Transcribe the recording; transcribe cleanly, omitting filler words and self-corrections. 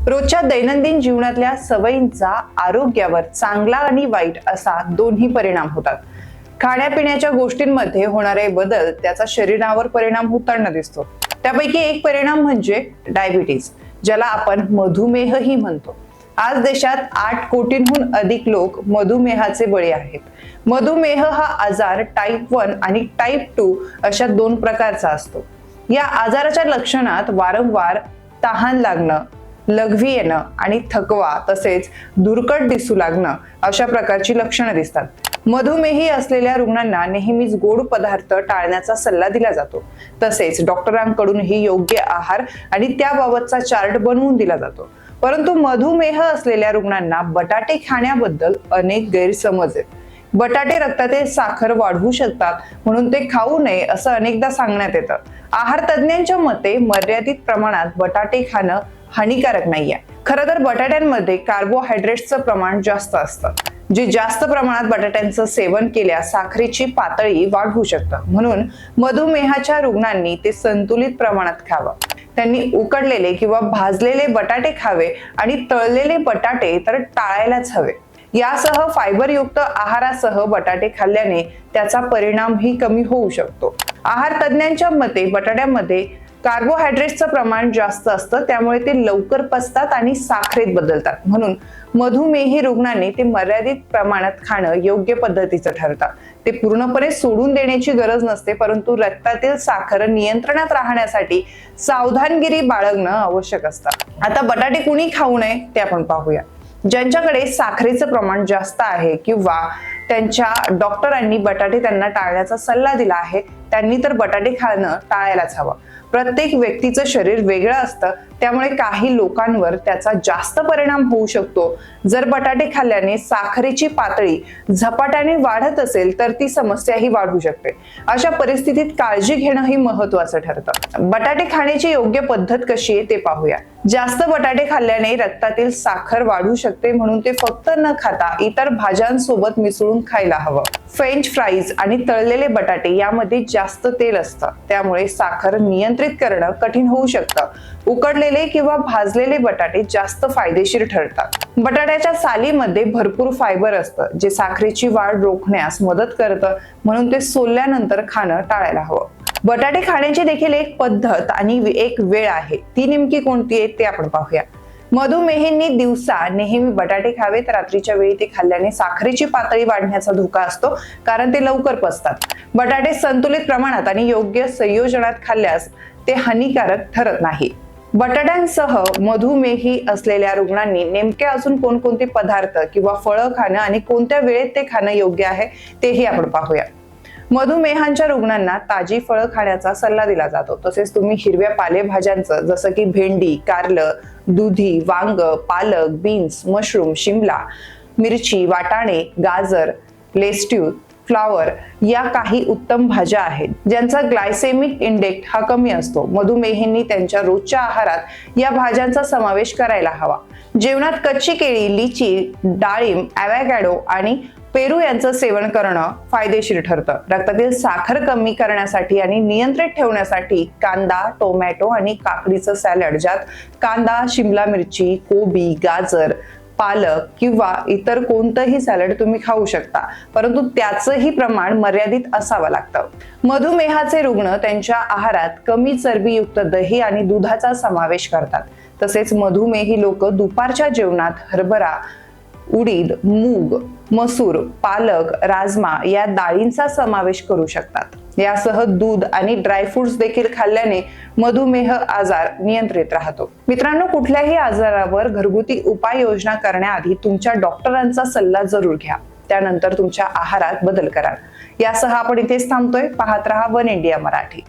रोजच्या दैनंदिन जीवनातल्या सवयींचा आरोग्यावर चांगला आणि वाईट असा दोन्ही परिणाम होतात. खाण्यापिण्याच्या गोष्टींमध्ये होणारे बदल त्याचा शरीरावर परिणाम होताना दिसतो. त्यापैकी एक परिणाम म्हणजे डायबिटीज, ज्याला आपण मधुमेहही म्हणतो. आज देशात 8 कोटींहून अधिक लोक मधुमेहाचे बळी आहेत. मधुमेह हा आजार टाईप 1 आणि टाईप 2 अशा 2 प्रकारचा असतो. या आजाराच्या लक्षणात वारंवार तहान लागणं, लघवी येणं आणि थकवा तसेच धुरकट दिसू लागणं अशा प्रकारची लक्षणं दिसतात. मधुमेही असलेल्या रुग्णांना नेहमीच गोड पदार्थ टाळण्याचा सल्ला दिला जातो. तसेच डॉक्टरांकडूनही योग्य आहार आणि त्याबाबतचा चार्ट बनवून दिला जातो. परंतु मधुमेह असलेल्या रुग्णांना बटाटे खाण्याबद्दल अनेक गैरसमज आहेत. बटाटे रक्तातील साखर वाढवू शकतात म्हणून ते खाऊ नये असं अनेकदा सांगण्यात येतं. आहार तज्ञांच्या मते मर्यादित प्रमाणात बटाटे खाणं हानिकारक नाहीये. खरं तर बटाट्यांमध्ये कार्बोहायड्रेट्सचं प्रमाण जास्त असतं, जे जास्त प्रमाणात बटाट्यांचं सेवन केल्यास साखरेची पातळी वाढवू शकतं. म्हणून मधुमेहाच्या रुग्णांनी ते संतुलित प्रमाणात खावं. त्यांनी उकडलेले किंवा भाजलेले बटाटे खावे आणि तळलेले बटाटे तर टाळायलाच हवे. यासह फायबरयुक्त आहारासह बटाटे खाल्ल्याने त्याचा परिणामही कमी होऊ शकतो. आहार तज्ञांच्या मते बटाट्यामध्ये कार्बोहायड्रेट्सचं प्रमाण जास्त असतं, त्यामुळे ते लवकर पचतात आणि साखरेत बदलतात. म्हणून मधुमेही रुग्णांनी ते मर्यादित प्रमाणात खाणं योग्य पद्धतीचं ठरतं. ते पूर्णपणे सोडून देण्याची गरज नसते, परंतु रक्तातील साखर नियंत्रणात राहण्यासाठी सावधानगिरी बाळगणं आवश्यक असतं. आता बटाटे कुणी खाऊ नये ते आपण पाहूया. ज्यांच्याकडे साखरेचं प्रमाण जास्त आहे किंवा त्यांच्या डॉक्टरांनी बटाटे त्यांना टाळण्याचा सल्ला दिला आहे, त्यांनी तर बटाटे खाणं टाळायलाच हवं. प्रत्येक व्यक्तीचं शरीर वेगळं असतं, त्यामुळे काही लोकांवर त्याचा जास्त परिणाम होऊ शकतो. जर बटाटे खाल्ल्याने साखरेची पातळी झपाट्याने वाढत असेल तर ती समस्याही वाढू शकते. अशा परिस्थितीत काळजी घेणं ही महत्त्वाचं ठरतं. बटाटे खाण्याची योग्य पद्धत कशी आहे ते पाहूया. जास्त बटाटे खाल्ल्याने रक्तातील साखर वाढू शकते, म्हणून ते फक्त न खाता इतर भाज्यांसोबत मिसळून खायला हवं. फ्रेंच फ्राईज आणि तळलेले बटाटे यामध्ये जास्त तेल असतं, त्यामुळे साखर नियंत्रित करणं कठीण होऊ शकतं. उकडलेले किंवा भाजलेले बटाटे जास्त फायदेशीर ठरतात. बटाट्याच्या सालीमध्ये भरपूर फायबर असतं, जे साखरेची वाढ रोखण्यास मदत करतं, म्हणून ते सोलल्यानंतर खाणं टाळायला हवं. बटाटे खाण्याची देखील एक पद्धत आणि एक वेळ आहे. ती नेमकी कोणती आहे ते आपण पाहूया. मधुमेहींनी दिवसा नेहमी बटाटे खावे, तर रात्रीच्या वेळी ते खाल्ल्याने साखरेची पातळी वाढण्याचा धोका असतो, कारण ते लवकर पचतात. बटाटे संतुलित प्रमाणात आणि योग्य संयोजनात खाल्ल्यास ते हानिकारक ठरत नाही. बटाट्यांसह मधुमेही असलेल्या रुग्णांनी नेमके अजून कोणकोणते पदार्थ किंवा फळं खाणं आणि कोणत्या वेळेत ते खाणं योग्य आहे तेही आपण पाहूया. मधुमेहांच्या रुग्णांना ताजी फळं खाण्याचा सल्ला दिला जातो. तसेच तुम्ही हिरव्या पालेभाज्यांचं जसं की भेंडी, कारलं, दुधी, वांग, पालक, बीन्स, मशरूम, शिमला मिरची, वाटाणे, गाजर, लेस्ट्यूस, फ्लावर या काही उत्तम भाज्या आहेत, ज्यांचा ग्लायसेमिक इंडेक्स हा कमी असतो. मधुमेहींनी त्यांच्या रोजच्या आहारात या भाज्यांचा समावेश करायला हवा. जेवणात कच्ची केळी, लिची, डाळिंब, ॲव्होकॅडो आणि पेरू यांचं सेवन करणं फायदेशीर ठरतं. रक्तातील साखर कमी करण्यासाठी आणि नियंत्रित ठेवण्यासाठी कांदा, टोमॅटो आणि काकडीचं सॅलड, ज्यात कांदा, शिमला मिरची, कोबी, गाजर, पालक किंवा इतर कोणतंही सॅलड तुम्ही खाऊ शकता, परंतु त्याचंही प्रमाण मर्यादित असावं लागतं. मधुमेहाचे रुग्ण त्यांच्या आहारात कमी चरबीयुक्त दही आणि दुधाचा समावेश करतात. तसेच मधुमेही लोक दुपारच्या जेवणात हरभरा, उडीद, मूग, मसूर, पालक, राजमा या डाळींचा समावेश करू शकतात. यासह दूध आणि ड्रायफ्रुट्स देखील खाल्ल्याने मधुमेह आजार नियंत्रित राहतो. मित्रांनो, कुठल्याही आजारावर घरगुती उपाययोजना करण्याआधी तुमच्या डॉक्टरांचा सल्ला जरूर घ्या. त्यानंतर तुमच्या आहारात बदल करा. यासह आपण इथेच थांबतोय. पाहत रहा वन इंडिया मराठी.